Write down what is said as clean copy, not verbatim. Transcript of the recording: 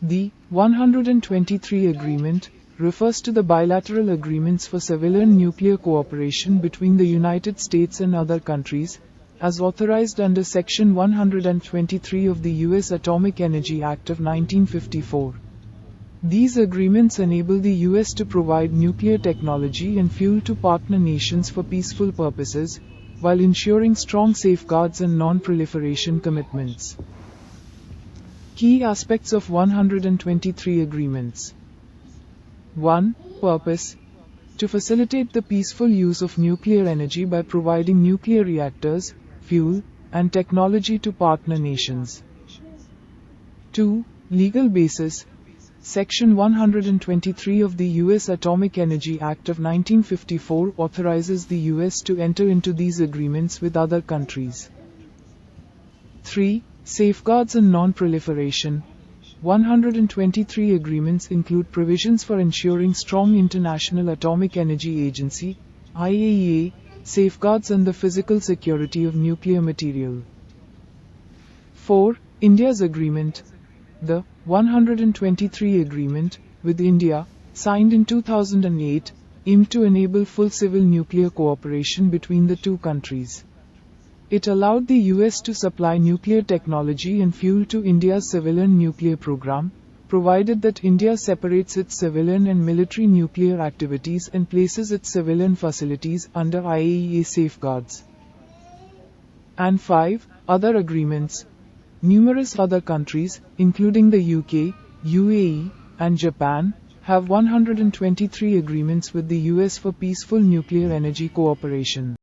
The 123 Agreement refers to the bilateral agreements for civilian nuclear cooperation between the United States and other countries, as authorized under Section 123 of the U.S. Atomic Energy Act of 1954. These agreements enable the U.S. to provide nuclear technology and fuel to partner nations for peaceful purposes, while ensuring strong safeguards and non-proliferation commitments. Key aspects of 123 agreements. 1. Purpose: to facilitate the peaceful use of nuclear energy by providing nuclear reactors, fuel, and technology to partner nations. 2. Legal basis: Section 123 of the U.S. Atomic Energy Act of 1954 authorizes the U.S. to enter into these agreements with other countries. 3. Safeguards and non-proliferation. 123 agreements include provisions for ensuring strong International Atomic Energy Agency (IAEA) safeguards and the physical security of nuclear material. 4. India's agreement. The 123 Agreement with India, signed in 2008, aimed to enable full civil nuclear cooperation between the two countries. It allowed the U.S. to supply nuclear technology and fuel to India's civilian nuclear program, provided that India separates its civilian and military nuclear activities and places its civilian facilities under IAEA safeguards. And 5. Other agreements. Numerous other countries, including the UK, UAE, and Japan, have 123 agreements with the US for peaceful nuclear energy cooperation.